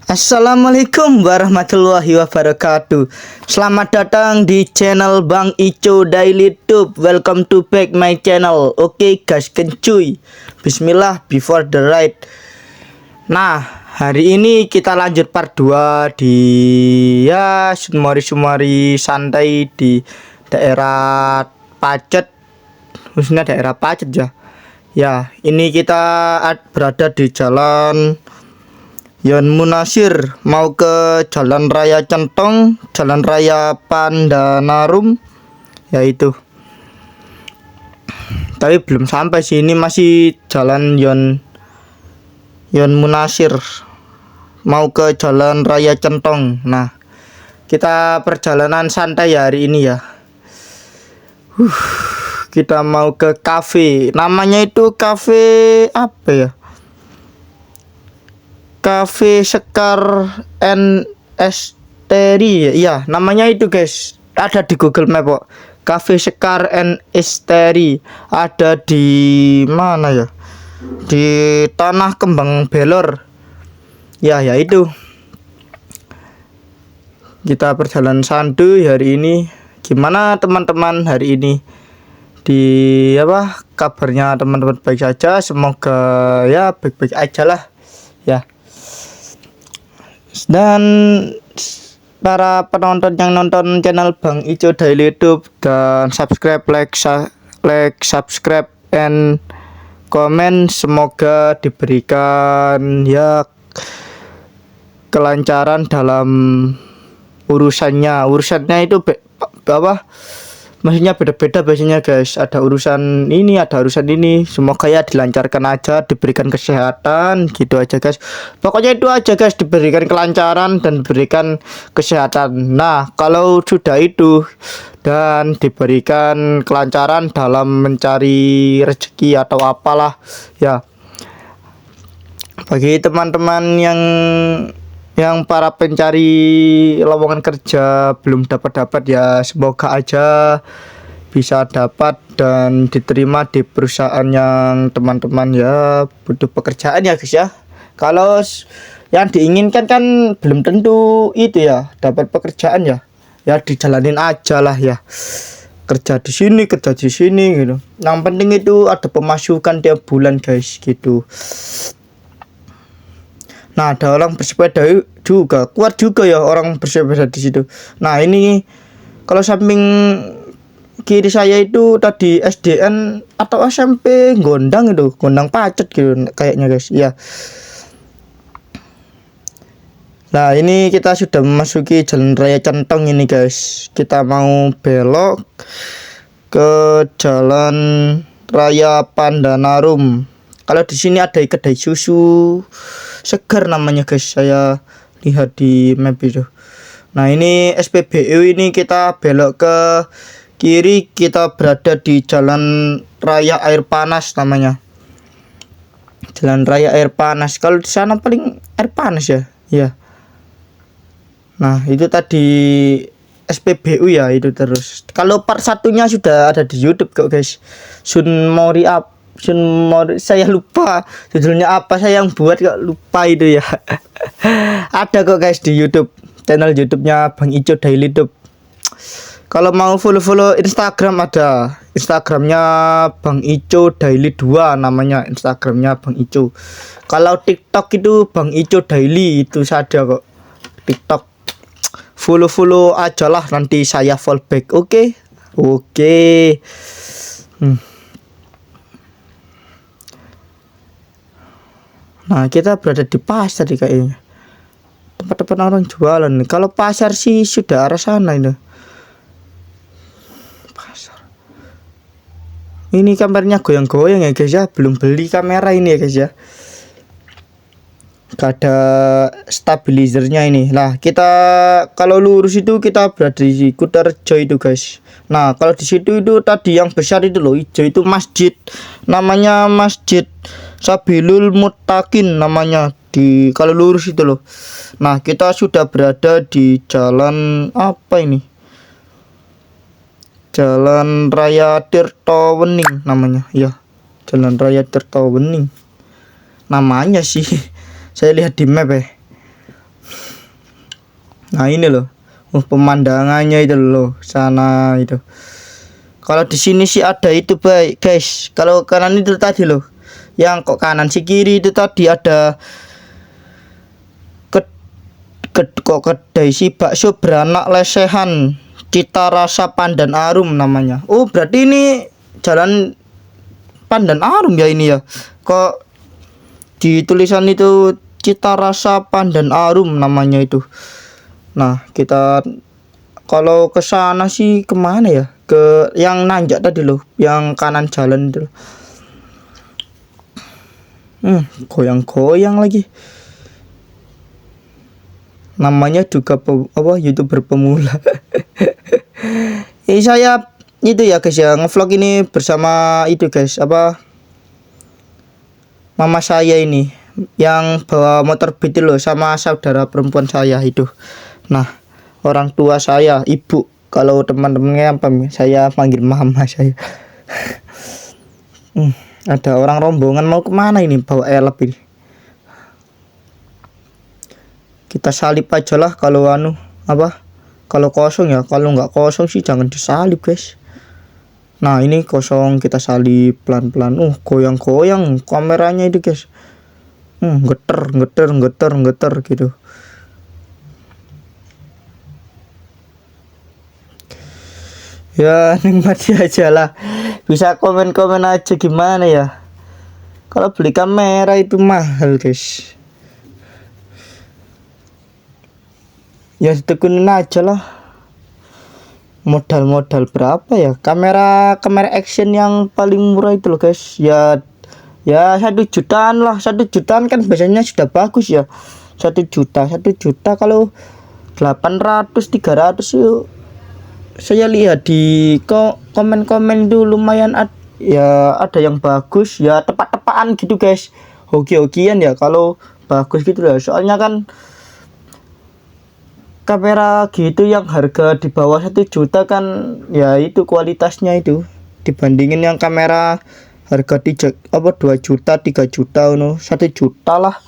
Assalamualaikum warahmatullahi wabarakatuh. Selamat datang di channel Bang Ico Daily Tube. Welcome to back my channel. Oke guys, kencuy. Bismillah before the ride. Nah, hari ini kita lanjut part 2 di sumari santai di daerah Pacet. Khususnya daerah Pacet ya. Ya, ini kita berada di jalan Yon Munasir, mau ke Jalan Raya Centong, Jalan Raya Pandanarum, yaitu. Tapi belum sampai sih, ini masih Jalan Yon Munasir, mau ke Jalan Raya Centong. Nah, kita perjalanan santai ya hari ini ya. Kita mau ke kafe, namanya itu kafe apa ya? Cafe Sekar and Esteri ya, namanya itu guys, ada di Google Map kok. Cafe Sekar and Esteri ada di mana ya, di Tanah Kembang Belor ya, itu. Kita perjalanan santuy hari ini. Gimana teman-teman hari ini, di kabarnya teman-teman baik saja, semoga ya baik-baik aja lah ya. Dan para penonton yang nonton channel Bang Ico Daily YouTube dan subscribe, like, subscribe and comment, semoga diberikan ya kelancaran dalam urusannya itu maksudnya beda-beda biasanya guys, ada urusan ini, semoga ya dilancarkan aja, diberikan kesehatan gitu aja guys. Pokoknya itu aja guys, diberikan kelancaran dan diberikan kesehatan. Nah, kalau sudah itu dan diberikan kelancaran dalam mencari rezeki atau apalah ya, bagi teman-teman yang para pencari lowongan kerja belum dapat ya, semoga aja bisa dapat dan diterima di perusahaan yang teman-teman ya butuh pekerjaan ya guys ya. Kalau yang diinginkan kan belum tentu itu ya dapat pekerjaan ya dijalanin aja lah ya, kerja di sini gitu. Yang penting itu ada pemasukan tiap bulan guys gitu. Nah, ada orang bersepeda juga, kuat juga ya orang bersepeda di situ. Nah, ini kalau samping kiri saya itu tadi SDN atau SMP Gondang Pacet gitu kayaknya guys ya. Nah, ini kita sudah memasuki Jalan Raya Centong ini guys. Kita mau belok ke Jalan Raya Pandanarum. Kalau di sini ada kedai susu segar namanya guys, saya lihat di map itu. Nah, ini SPBU, ini kita belok ke kiri, kita berada di Jalan Raya Air Panas namanya. Jalan Raya Air Panas. Kalau di sana paling air panas ya. Ya. Nah, itu tadi SPBU ya itu terus. Kalau part satunya sudah ada di YouTube kok guys. Saya lupa judulnya apa, saya yang buat kok lupa itu ya. Ada kok guys di YouTube, channel YouTube-nya Bang Ico Daily Tube. Kalau mau follow Instagram, ada Instagramnya Bang Ico Daily 2 namanya, Instagramnya Bang Ico. Kalau TikTok itu Bang Ico Daily itu saja kok TikTok. Follow aja lah, nanti saya follow back. Oke. Nah, kita berada di pasar nih kayaknya, tempat-tempat orang jualan. Kalau pasar sih sudah arah sana ini. Pasar. Ini kameranya goyang-goyang ya guys ya, belum beli kamera ini ya guys ya. Gak ada stabilizernya ini. Nah, kita kalau lurus itu kita berada di Kutorejo itu guys. Nah, kalau di situ itu tadi yang besar itu loh, hijau itu masjid. Namanya Masjid Sabilul Muttaqin namanya, di kalau lurus itu loh. Nah, kita sudah berada di jalan apa ini? Jalan Raya Tirtowening namanya. Ya, Jalan Raya Tirtowening namanya sih. Saya lihat di map ya. Nah ini loh, pemandangannya itu loh, sana itu. Kalau di sini sih ada itu baik guys. Kalau kanan itu tadi loh, yang kok kanan si kiri itu tadi ada kok kedai si bakso beranak lesehan cita rasa Pandan Arum namanya. Oh berarti ini jalan Pandan Arum ya ini ya. Kok di tulisan itu cita rasa Pandan Arum namanya itu. Nah kita kalau ke sana sih kemana ya? Ke yang nanjak tadi loh, yang kanan jalan itu. Goyang-goyang lagi. Namanya juga YouTuber pemula. Saya itu ya guys ya, ngevlog ini bersama itu guys, mama saya ini yang bawa motor beat loh, sama saudara perempuan saya itu. Nah, orang tua saya, ibu, kalau teman-temannya saya panggil mama saya. Ada orang rombongan mau kemana ini bawa elep ini. Kita salip aja lah kalau kalau kosong ya. Kalau nggak kosong sih jangan disalip guys. Nah ini kosong, kita salip pelan-pelan. Goyang-goyang kameranya itu guys. Geter gitu. Ya nikmati aja lah. Bisa komen-komen aja gimana ya. Kalau beli kamera itu mahal guys. Ya ditekunin aja lah. Modal berapa ya? Kamera action yang paling murah itu loh guys. Ya 1 jutaan lah. 1 jutaan kan biasanya sudah bagus ya. 1 juta kalau 800 300 yuk. Saya lihat di komen-komen itu lumayan ada yang bagus ya, tepat-tepatan gitu guys. Hoki-hokian ya kalau bagus gitu lah. Soalnya kan kamera gitu yang harga di bawah 1 juta kan ya itu kualitasnya itu dibandingin yang kamera harga 2 juta 3 juta 1 juta lah.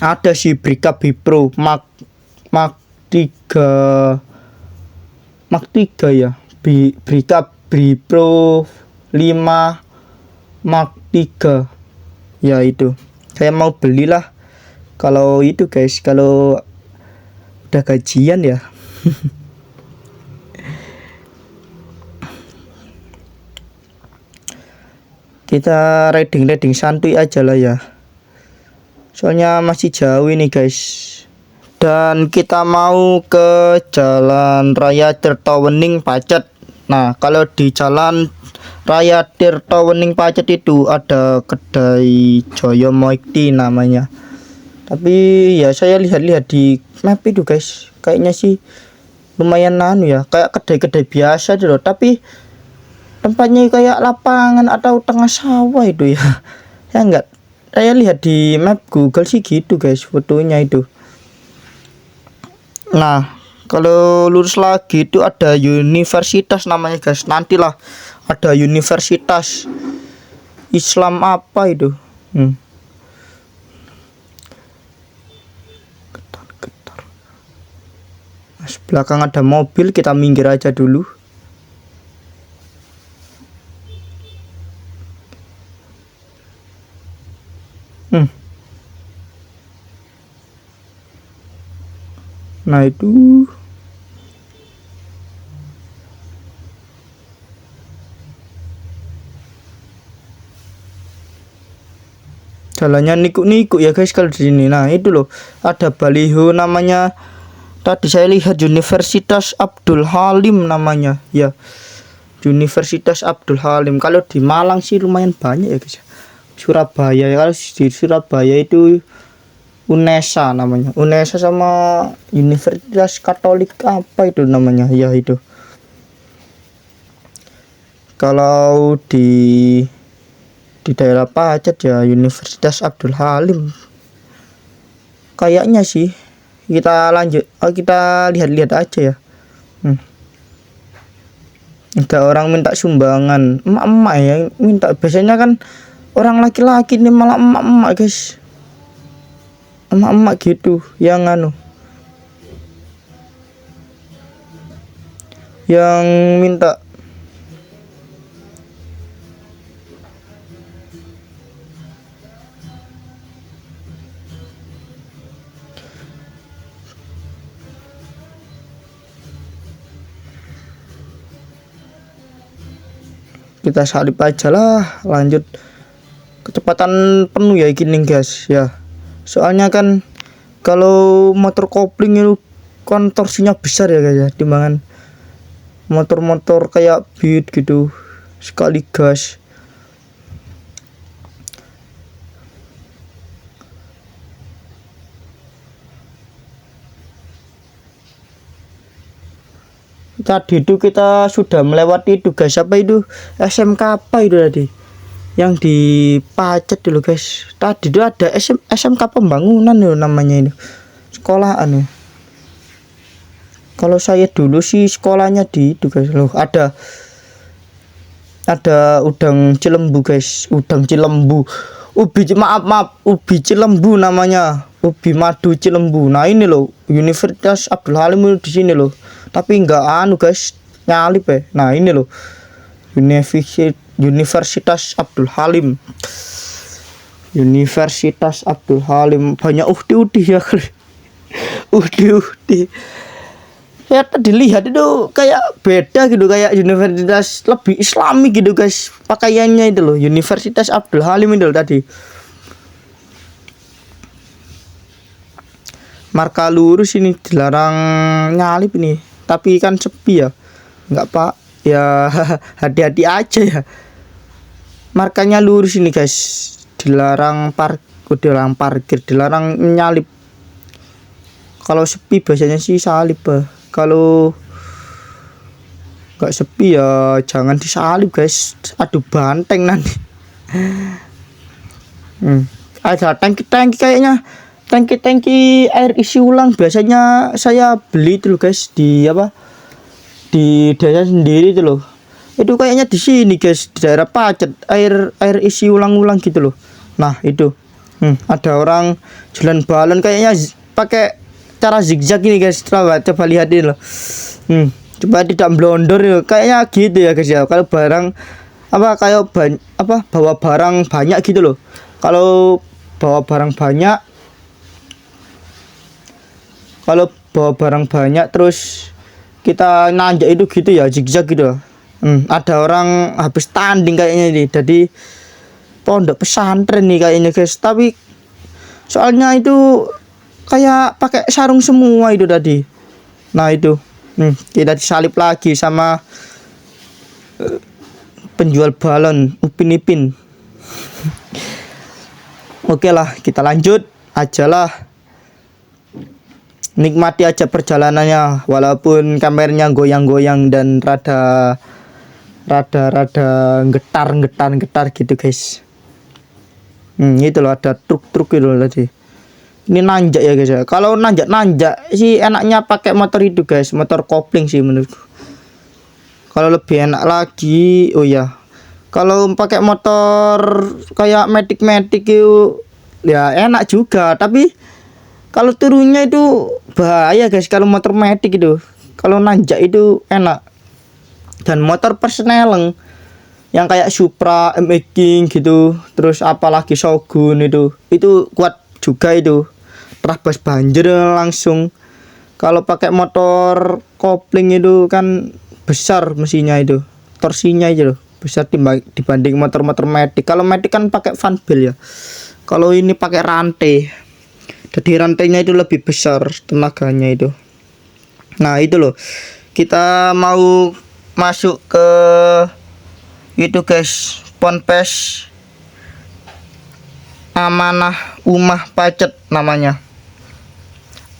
Ada si Brica Bipro Mark 3 ya, Brica Bipro 5 Mark 3 ya. Itu saya mau belilah kalau itu guys, kalau udah gajian ya. Kita riding santuy aja lah ya, soalnya masih jauh ini guys. Dan kita mau ke Jalan Raya Tirtawening Pacet. Nah kalau di Jalan Raya Tirtawening Pacet itu ada kedai Joyo Moikti namanya. Tapi ya saya lihat-lihat di map itu guys, kayaknya sih lumayan ya, kayak kedai-kedai biasa gitu loh. Tapi tempatnya kayak lapangan atau tengah sawah itu ya. Ya enggak, saya lihat di map Google sih gitu guys fotonya itu. Nah kalau lurus lagi itu ada universitas namanya guys. Nantilah ada universitas Islam apa itu. Belakang ada mobil, kita minggir aja dulu. Nah itu jalannya niku-niku ya guys kalau di sini. Nah itu loh ada baliho namanya. Tadi saya lihat Universitas Abdul Halim namanya ya. Universitas Abdul Halim. Kalau di Malang sih lumayan banyak ya guys. Surabaya ya, kalau di Surabaya itu UNESA namanya. UNESA sama Universitas Katolik apa itu namanya ya itu. Kalau di daerah Pacet ya Universitas Abdul Halim kayaknya sih. Kita lanjut, kita lihat-lihat aja ya. Ada orang minta sumbangan, emak-emak ya minta. Biasanya kan orang laki-laki ini malah emak-emak guys, emak-emak gitu yang yang minta. Kita salip aja lah, lanjut. Kecepatan penuh ya gini guys ya, soalnya kan kalau motor kopling itu kan torsinya besar ya guys ya, timbangan motor-motor kayak Beat gitu sekali gas. Tadi itu kita sudah melewati itu guys, apa itu SMK apa itu tadi yang di Pacet dulu guys. Tadi itu ada SMK pembangunan itu namanya, itu sekolahan ya. Kalau saya dulu sih sekolahnya di itu guys loh, ada udang Cilembu guys, udang Cilembu, maaf ubi Cilembu namanya, ubi madu Cilembu. Nah ini loh Universitas Abdul Halim di sini loh, tapi enggak anu guys, nyalip ya. Nah ini loh Universitas Abdul Halim, Universitas Abdul Halim, banyak uhdi ya kali. uhdi ya dilihat itu kayak beda gitu, kayak universitas lebih islami gitu guys pakaiannya itu loh. Universitas Abdul Halim itu loh tadi. Marka lurus ini dilarang nyalip ini, tapi kan sepi ya, nggak pak ya. Hati-hati aja ya, markanya lurus ini guys, dilarang parkir, dilarang nyalip. Kalau sepi biasanya sih salip kalau nggak sepi ya jangan disalip guys, aduh banteng nanti. Ada tangki kayaknya, tangki air isi ulang biasanya saya beli itu loh guys, di apa di desa sendiri itu loh. Itu kayaknya di sini guys, di daerah Pacet, air isi ulang gitu loh. Nah itu ada orang jualan balon kayaknya pakai cara zigzag ini guys, coba lihat ini loh. Coba tidak blonder ya, kayaknya gitu ya guys ya. Kalau barang kayak bawa barang banyak gitu loh. Kalau bawa barang banyak, terus kita nanjak itu gitu ya, zigzag gitu. Ada orang habis tanding kayaknya ini, jadi pondok pesantren nih kayaknya guys. Tapi soalnya itu kayak pakai sarung semua itu tadi. Nah itu kita disalip lagi sama penjual balon Upin Ipin. Oke lah, kita lanjut aja lah, nikmati aja perjalanannya walaupun kameranya goyang-goyang dan rada getar gitu guys. Itu loh, ada truk itu loh tadi. Ini nanjak ya guys ya. Kalau nanjak sih enaknya pakai motor itu guys, motor kopling sih menurutku. Kalau lebih enak lagi, oh ya, kalau pakai motor kayak Matic itu ya enak juga, tapi kalau turunnya itu bahaya guys. Kalau motor Matic itu, kalau nanjak itu enak. Dan motor persneleng yang kayak Supra, MX King gitu, terus apalagi Shogun itu kuat juga itu. Terabas banjir langsung. Kalau pakai motor kopling itu kan besar mesinnya itu, torsinya itu loh, besar dibanding motor-motor Matic. Kalau Matic kan pakai fan belt ya, kalau ini pakai rantai, jadi rantainya itu lebih besar tenaganya itu. Nah itu loh, kita mau masuk ke itu guys, Ponpes Amanah Umah Pacet namanya.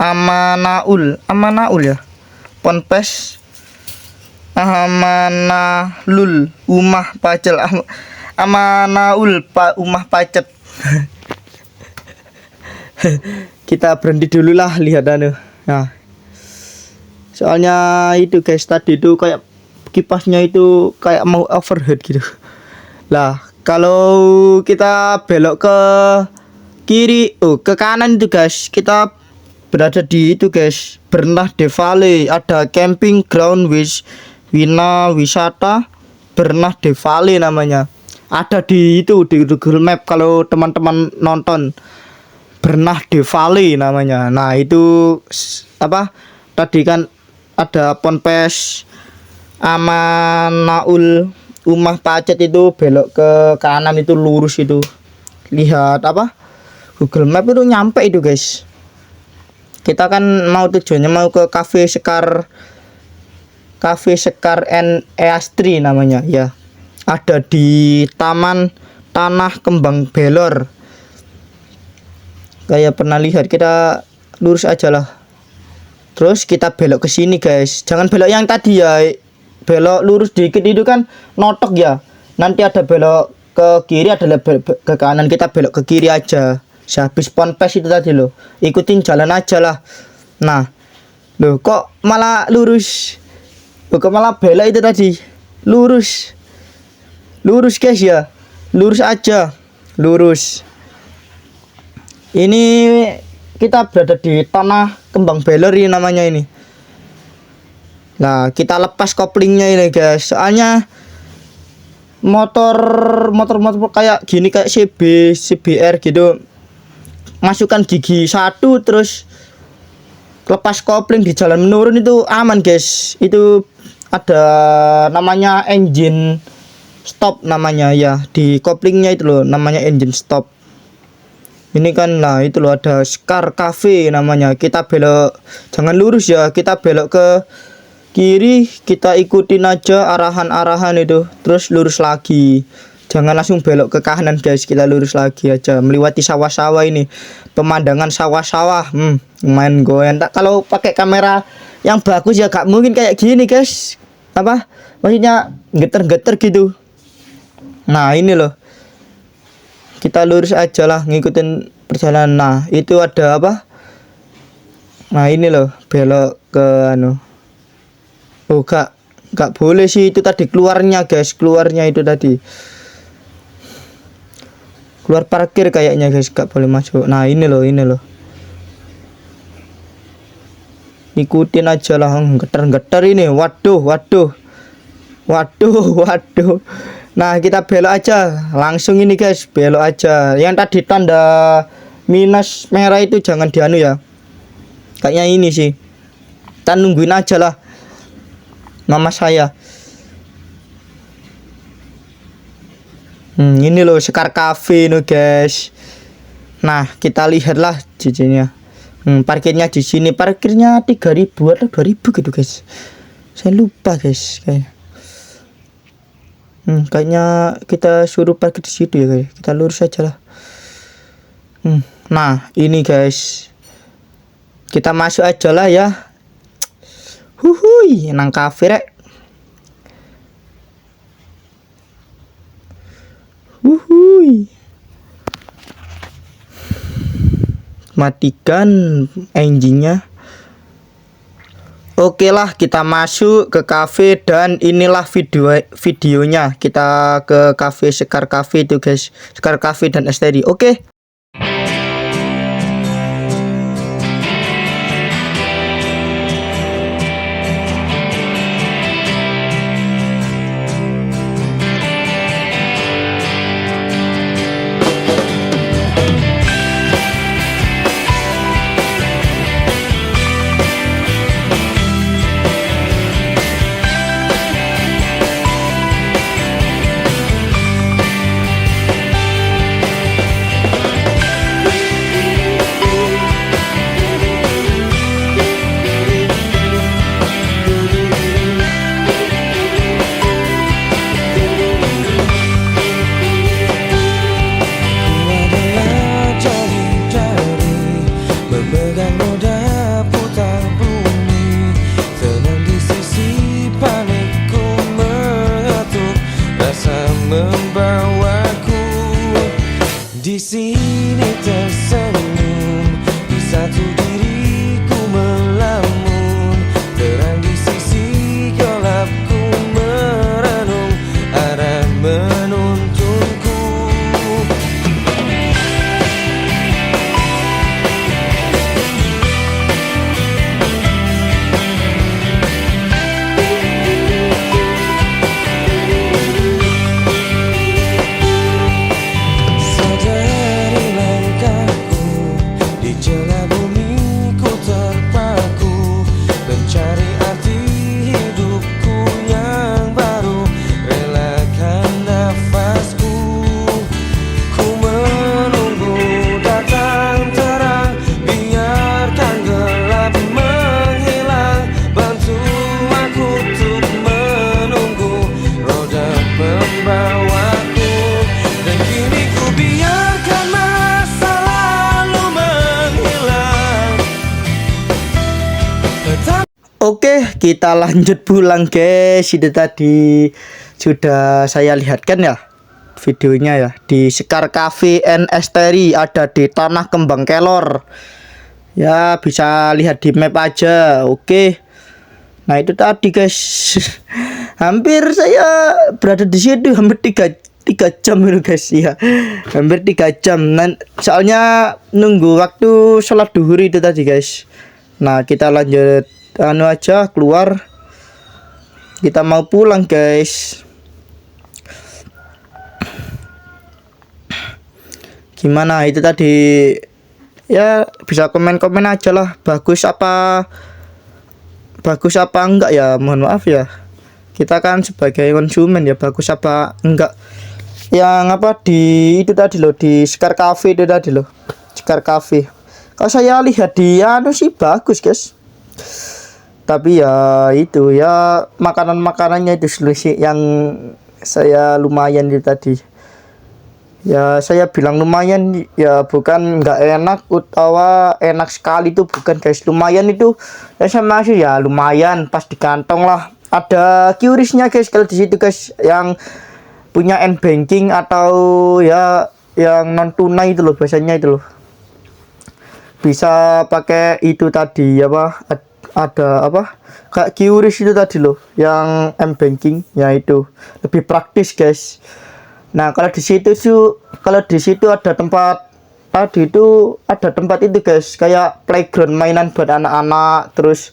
Amanaul ya, Ponpes Amanahul Umah Pacet, Amanaul Umah Pacet. Kita berhenti dulu lah, lihat anu. Nah soalnya itu guys, tadi itu kayak kipasnya itu kayak mau overhead gitu lah. Kalau kita belok ke kiri, ke kanan itu guys, kita berada di itu guys, Bernah de Valley. Ada camping ground with Wina Wisata Bernade Valley namanya. Ada di itu di Google Map kalau teman-teman nonton. Bernade Valley namanya. Nah, itu apa? Tadi kan ada Ponpes Amanaul Umah Pacet itu belok ke kanan itu lurus itu. Lihat apa? Google Map itu nyampe itu, guys. Kita kan mau tujuannya mau ke Cafe Sekar and Eastri namanya ya. Ada di Taman Tanah Kembang Belor. Kayak pernah lihat, kita lurus aja lah. Terus kita belok ke sini, guys. Jangan belok yang tadi ya. Belok lurus dikit itu kan notok ya. Nanti ada belok ke kiri, ada belok ke kanan. Kita belok ke kiri aja. Sehabis Ponpes itu tadi loh. Ikutin jalan aja lah. Nah, loh kok malah lurus? Loh, kok malah belok itu tadi? Lurus. Lurus, guys ya. Lurus aja. Lurus. Ini kita berada di Tanah Kembang Belor ini namanya ini. Nah, kita lepas koplingnya ini, guys. Soalnya motor kayak gini, kayak CBR gitu. Masukkan gigi satu terus lepas kopling di jalan menurun itu aman, guys. Itu ada namanya engine stop namanya ya, di koplingnya itu loh namanya engine stop. Ini kan lah itu loh ada Sekar Cafe namanya. Kita belok, jangan lurus ya, kita belok ke kiri, kita ikutin aja arahan-arahan itu, terus lurus lagi. Jangan langsung belok ke kanan, guys. Kita lurus lagi aja, melewati sawah-sawah ini. Pemandangan sawah-sawah, main goyang. Tak kalau pakai kamera yang bagus ya gak mungkin kayak gini, guys. Apa? Maksudnya geter-geter gitu. Nah, ini loh. Kita lurus aja lah, ngikutin perjalanan. Nah, itu ada apa? Nah, ini loh, belok ke anu. Oh, gak boleh sih itu tadi keluarnya, guys. Keluarnya itu tadi. Keluar parkir kayaknya, guys, gak boleh masuk. Nah, ini loh. Ikutin aja lah, geter-geter ini. Waduh. Nah, kita belok aja. Langsung ini, guys, belok aja. Yang tadi tanda minus merah itu jangan dianu ya. Kayaknya ini sih. Kita nungguin aja lah. Mama saya. Ini loh Sekar Cafe nih, guys. Nah, kita lihatlah cincinnya. Parkirnya di sini. Parkirnya 3.000 atau 2.000 gitu, guys. Saya lupa, guys, kayaknya kita suruh parkir di situ ya, guys. Kita lurus aja lah. Nah, ini, guys. Kita masuk aja lah ya. Huhuy, nang kafe rek. Wuhui. Matikan engine-nya. Oke lah, kita masuk ke cafe dan inilah videonya. Kita ke cafe Sekar Cafe itu, guys. Sekar Cafe dan Esteri. Oke. Di sini tersenyum, di satu diriku melamun, terang di sisi gelapku merenung, arah menuntunku. kita lanjut pulang guys. Itu tadi sudah saya lihatkan ya videonya ya, di Sekar Cafe and Esteri, ada di Tanah Kembang Kelor ya, bisa lihat di map aja. Oke, nah itu tadi guys. Hampir saya berada di situ hampir 3 jam itu guys ya, hampir 3 jam. Nah, soalnya nunggu waktu sholat duhur itu tadi guys. Nah kita lanjut aja keluar, kita mau pulang guys. Gimana itu tadi ya, bisa komen-komen aja lah, bagus apa enggak ya, mohon maaf ya, kita kan sebagai konsumen ya, bagus apa enggak. Yang apa di itu tadi loh, di Sekar Cafe itu tadi loh, Sekar Cafe, kalau saya lihat di sih bagus guys, tapi ya itu ya makanannya itu sih yang saya lumayan itu tadi ya. Saya bilang lumayan ya, bukan nggak enak utawa enak sekali itu bukan guys, lumayan itu ya, sama sih ya, lumayan pas di kantong lah. Ada QRIS-nya guys kalau di situ guys, yang punya n banking atau ya yang non tunai itu loh, biasanya itu loh bisa pakai itu tadi ya, ada apa kayak QRIS itu tadi loh, yang m banking ya, itu lebih praktis guys. Nah kalau di situ ada tempat tadi itu, ada tempat itu guys, kayak playground mainan buat anak-anak, terus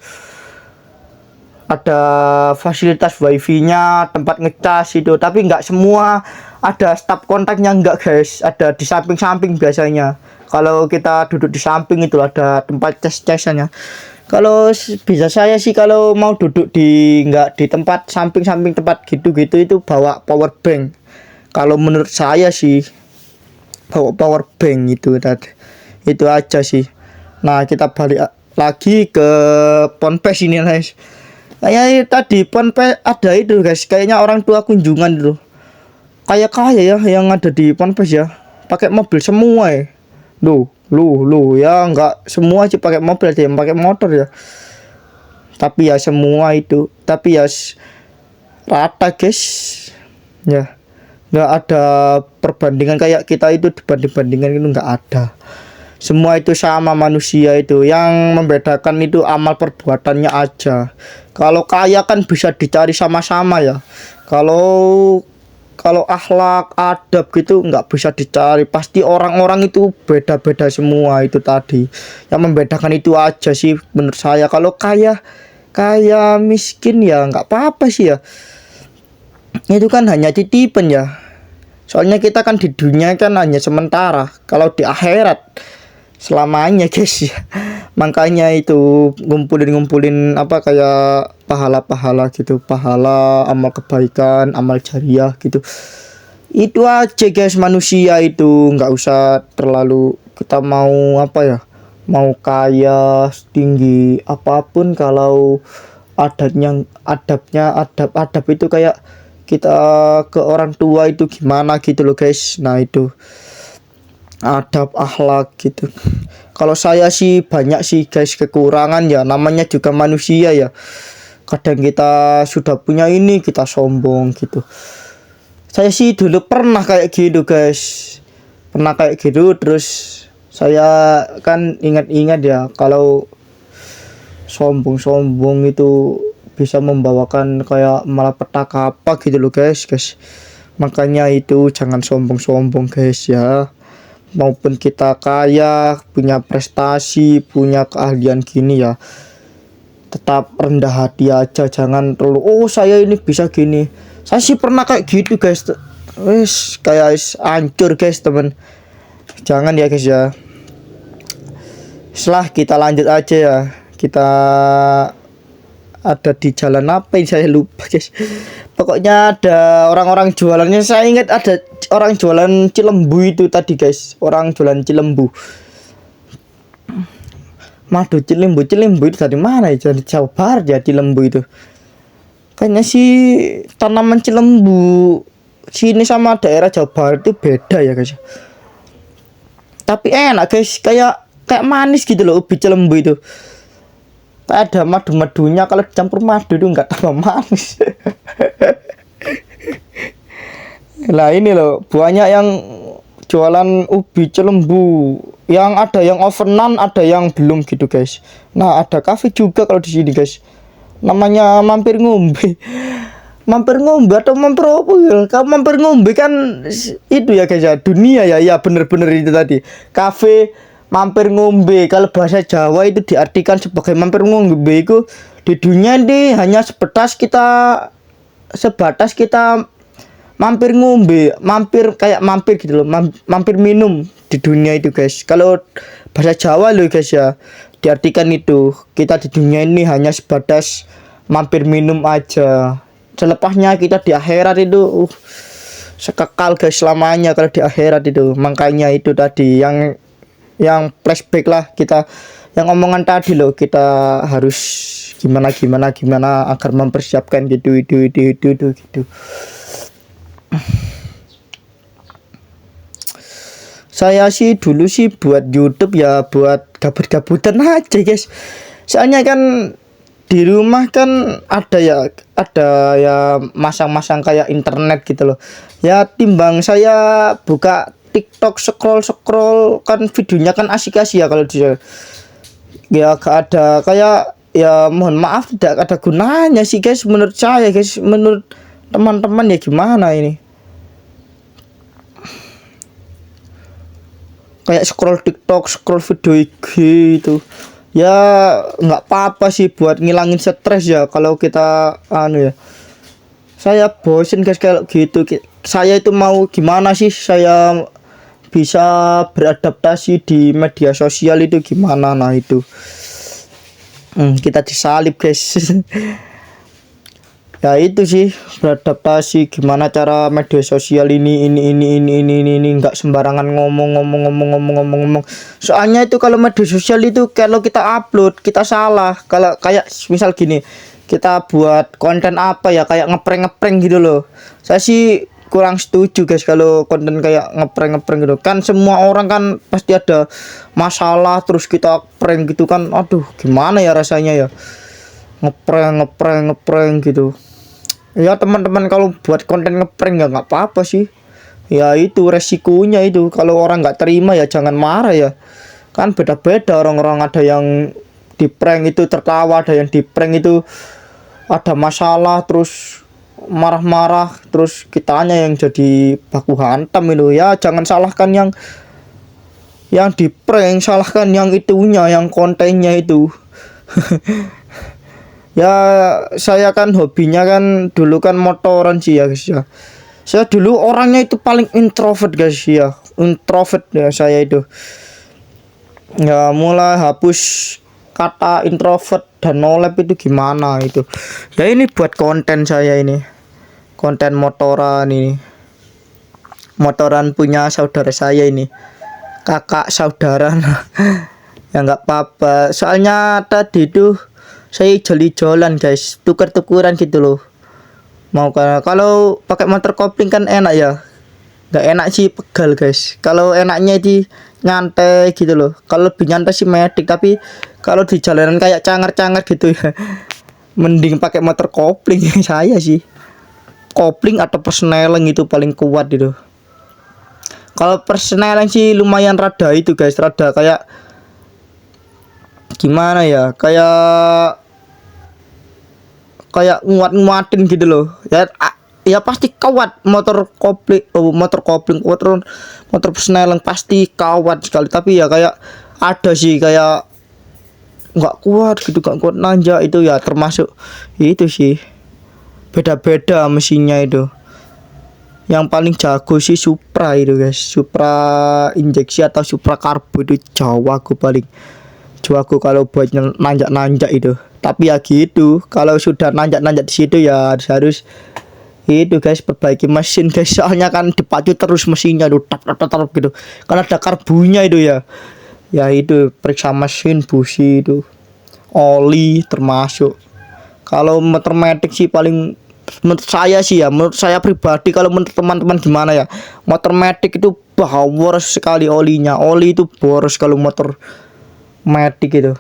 ada fasilitas wifi-nya, tempat ngecas itu, tapi nggak semua ada staf kontaknya, enggak guys, ada di samping-samping biasanya. Kalau kita duduk di samping itu ada tempat cas-casannya. Kalau bisa saya sih kalau mau duduk nggak di tempat samping-samping tempat gitu-gitu, itu bawa power bank. Kalau menurut saya sih bawa power bank itu aja sih. Nah kita balik lagi ke Ponpes ini guys. Kayak tadi Ponpes ada itu guys, kayaknya orang tua kunjungan itu, kayak kaya ya yang ada di Ponpes ya, pakai mobil semua ya. Lu ya, nggak semua sih pakai mobil, ada yang pakai motor ya, tapi ya semua itu, tapi ya rata guys ya, nggak ada perbandingan kayak kita itu, dibanding-bandingan itu nggak ada. Semua itu sama manusia itu, yang membedakan itu amal perbuatannya aja. Kalau kaya kan bisa dicari sama-sama ya, kalau akhlak adab gitu nggak bisa dicari, pasti orang-orang itu beda-beda semua. Itu tadi yang membedakan itu aja sih menurut saya. Kalau kaya miskin ya nggak apa-apa sih ya, itu kan hanya titipan ya, soalnya kita kan di dunia kan hanya sementara, kalau di akhirat selamanya guys ya. Makanya itu ngumpulin apa, kayak pahala-pahala gitu, pahala amal kebaikan, amal jariah gitu. Itu aja guys, manusia itu nggak usah terlalu kita mau apa ya, mau kaya tinggi apapun, kalau adab itu kayak kita ke orang tua itu gimana gitu loh guys. Nah itu adab akhlak gitu. Kalau saya sih banyak sih guys kekurangan ya, namanya juga manusia ya, kadang kita sudah punya ini kita sombong gitu. Saya sih dulu pernah kayak gitu guys, terus saya kan ingat-ingat ya, kalau sombong itu bisa membawakan kayak malapetaka apa gitu loh guys. Makanya itu jangan sombong guys ya. Maupun kita kaya, punya prestasi, punya keahlian gini ya, tetap rendah hati aja, jangan terlalu saya ini bisa gini. Saya sih pernah kayak gitu guys, kayak hancur guys temen. Jangan ya guys ya. Setelah kita lanjut aja ya, kita ada di jalan apa ini saya lupa guys. Pokoknya ada orang-orang jualannya, saya ingat ada orang jualan cilembu itu tadi guys, orang jualan cilembu. Madu cilembu itu dari mana ya? Dari Jawa Barat ya cilembu itu. Kayaknya sih tanaman cilembu sini sama daerah Jawa Barat itu beda ya guys. Tapi enak guys, kayak manis gitu loh ubi cilembu itu. kayak ada madu-madunya, kalau dicampur madu itu nggak tambah manis. Lah ini loh, banyak yang jualan ubi celembu, yang ada yang ovenan, ada yang belum gitu guys. Nah ada kafe juga kalau di sini guys, namanya mampir ngombe. Mampir ngombe atau mampir apa ya? Kalau mampir ngombe kan itu ya guys ya, dunia ya, ya bener-bener itu tadi. Kafe mampir ngombe, kalau bahasa Jawa itu diartikan sebagai mampir ngombe itu di dunia ini hanya sebatas kita mampir ngombe, mampir kayak mampir gitu loh, mampir minum di dunia itu guys. Kalau bahasa Jawa loh guys ya, diartikan itu kita di dunia ini hanya sebatas mampir minum aja. Selepasnya kita di akhirat itu sekekal guys selamanya kalau di akhirat itu. Makanya itu tadi yang flashback lah kita, yang omongan tadi loh, kita harus gimana agar mempersiapkan gitu. Saya sih dulu sih buat YouTube ya buat gabut-gabutan aja guys. Soalnya kan di rumah kan ada ya masang-masang kayak internet gitu loh. Ya timbang saya buka TikTok scroll kan videonya kan asik-asik ya, kalau dia ya gak ada kayak, ya mohon maaf tidak ada gunanya sih guys menurut saya guys. Menurut teman-teman ya gimana ini, kayak scroll TikTok, scroll video IG itu ya nggak apa-apa sih buat ngilangin stres ya. Kalau kita ya, saya bosen guys kalau gitu. Saya itu mau gimana sih saya bisa beradaptasi di media sosial itu gimana? Nah itu kita disalib guys. Ya itu sih beradaptasi gimana cara media sosial ini nggak sembarangan ngomong. Soalnya itu kalau media sosial itu kalau kita upload kita salah, kalau kayak misal gini, kita buat konten apa ya kayak ngeprank gitu loh. Saya sih kurang setuju guys kalau konten kayak ngeprank gitu kan. Semua orang kan pasti ada masalah, terus kita prank gitu kan, aduh gimana ya rasanya ya, ngeprank gitu. Ya teman-teman kalau buat konten ngeprank ya nggak apa-apa sih. Ya itu resikonya itu, kalau orang nggak terima ya jangan marah ya. Kan beda-beda orang-orang, ada yang di prank itu tertawa, ada yang di prank itu ada masalah terus marah-marah, terus kitanya yang jadi baku hantam itu. Ya jangan salahkan yang di prank, salahkan yang itunya, yang kontennya itu. Ya saya kan hobinya kan dulu kan motoran sih ya guys ya. Saya dulu orangnya itu paling introvert guys ya, introvert ya saya itu. Ya mulai hapus kata introvert dan nolep itu gimana itu. Ya ini buat konten saya ini, konten motoran ini, motoran punya saudara saya ini, kakak saudara. Ya nggak apa-apa, soalnya tadi tuh saya joli-jolan guys, tuker-tukuran gitu loh. Mau kalau pakai motor kopling kan enak ya, nggak enak sih pegal guys. Kalau enaknya di nyantai gitu loh, kalau lebih nyantai sih medik. Tapi kalau di jalanan kayak cangar-cangar gitu ya, mending pakai motor kopling. Saya sih kopling atau persneling itu paling kuat itu. Kalau persneling sih lumayan rada itu guys, rada kayak gimana ya, kayak nguatin gitu loh ya. Ya pasti kuat motor kopling, motor persneling pasti kuat sekali. Tapi ya kayak ada sih kayak nggak kuat gitu, nggak kuat nanjak itu ya, termasuk itu sih. Beda-beda mesinnya itu. Yang paling jago sih Supra itu guys, Supra injeksi atau Supra karbo itu jawaku kalau buat nanjak itu. Tapi ya gitu, kalau sudah nanjak di situ ya harus itu guys, perbaiki mesin guys. Soalnya kan dipacu terus mesinnya tuh tap gitu, karena ada karbunya itu ya. Ya itu periksa mesin, busi itu, oli termasuk. Kalau motor metik sih paling, menurut saya sih ya, menurut saya pribadi. Kalau menurut teman-teman gimana ya, motor metik itu boros sekali olinya. Oli itu boros kalau motor metik itu.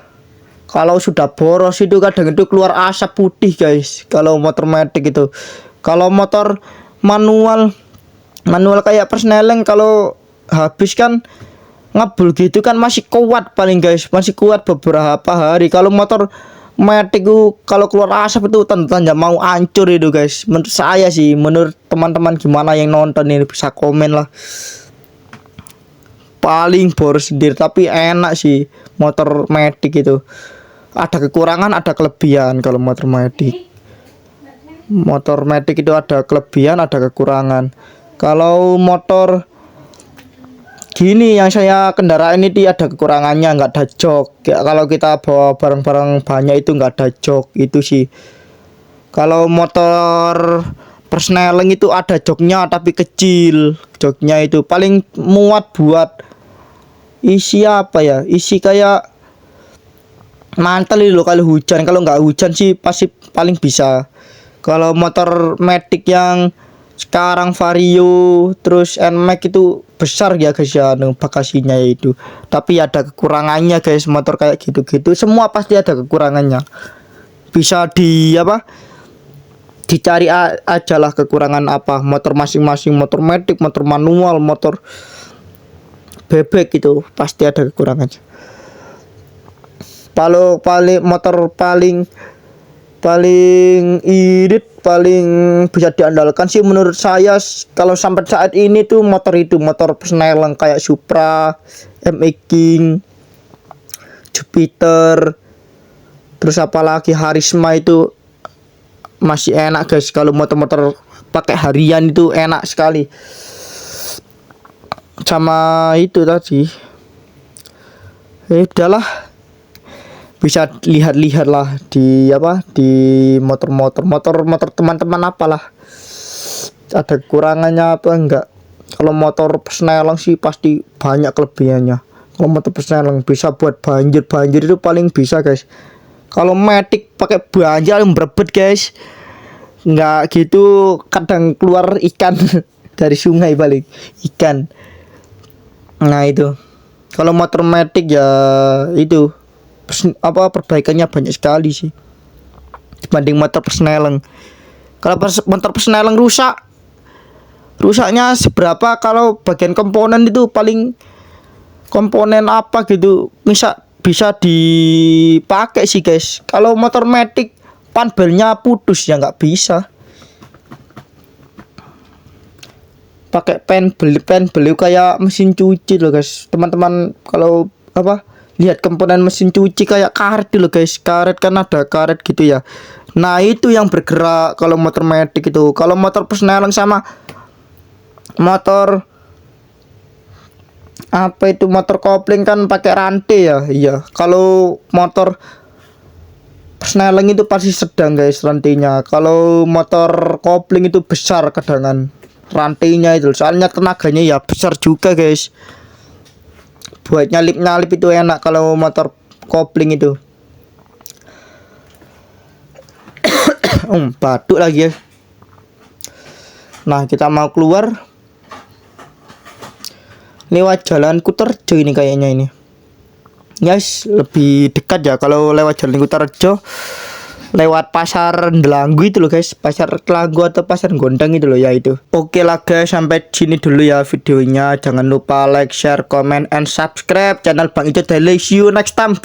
Kalau sudah boros itu kadang itu keluar asap putih guys. Kalau motor matic itu. Kalau motor manual kayak persneleng kalau habis kan ngebul gitu kan masih kuat paling guys, masih kuat beberapa hari. Kalau motor matic itu kalau keluar asap itu tanda mau hancur itu guys. Menurut saya sih, menurut teman-teman gimana yang nonton ini bisa komen lah. Paling boros sendiri tapi enak sih motor matic itu. Ada kekurangan, ada kelebihan kalau motor matic. Motor matic itu ada kelebihan, ada kekurangan. Kalau motor gini yang saya kendaraan ini ada kekurangannya, nggak ada jok. Ya, kalau kita bawa barang-barang banyak itu nggak ada jok itu sih. Kalau motor persneleng itu ada joknya tapi kecil. Joknya itu paling muat buat isi apa ya? Isi kayak mantel itu loh kalau hujan. Kalau nggak hujan sih pasti paling bisa. Kalau motor matic yang sekarang Vario terus NMAX itu besar ya guys ya bagasinya itu. Tapi ada kekurangannya guys, motor kayak gitu-gitu semua pasti ada kekurangannya. Bisa dicari aja lah kekurangan apa motor masing-masing, motor matic, motor manual, motor bebek itu pasti ada kekurangannya. Kalau motor paling irit, paling bisa diandalkan sih menurut saya kalau sampai saat ini tuh motor persneleng kayak Supra, MX King, Jupiter, terus apalagi Harisma itu masih enak guys. Kalau motor-motor pakai harian itu enak sekali. Sama itu tadi udahlah, bisa lihat-lihat lah di motor teman-teman apalah ada kekurangannya apa enggak. Kalau motor persneleng sih pasti banyak kelebihannya. Kalau motor persneleng bisa buat banjir itu paling bisa guys. Kalau matic pakai banjir yang berebet guys, enggak gitu kadang keluar ikan dari sungai paling ikan. Nah itu kalau motor matic ya itu perbaikannya banyak sekali sih dibanding motor persneleng. Kalau motor persneleng rusaknya seberapa, kalau bagian komponen itu paling komponen apa gitu bisa dipakai sih guys. Kalau motor matic panbelnya putus ya nggak bisa pakai pen beli kayak mesin cuci loh guys. Teman-teman kalau lihat komponen mesin cuci kayak karet dulu guys, karet kan ada karet gitu ya. Nah itu yang bergerak kalau motor matic itu. Kalau motor persneleng sama motor motor kopling kan pakai rantai ya. Iya, kalau motor persneleng itu pasti sedang guys rantainya. Kalau motor kopling itu besar kadangan rantainya itu, soalnya tenaganya ya besar juga guys. Buat nyalip itu enak kalau motor kopling itu. Batuk lagi ya. Nah kita mau keluar lewat jalan Kuterjo ini kayaknya ini. Guys, lebih dekat ya kalau lewat jalan Kuterjo, lewat pasar Delanggu itu loh guys, pasar Delanggu atau pasar Gondang itu loh ya itu. Oke lah guys, sampai sini dulu ya videonya. Jangan lupa like, share, comment, and subscribe channel Bang Ijo Daily. See you next time.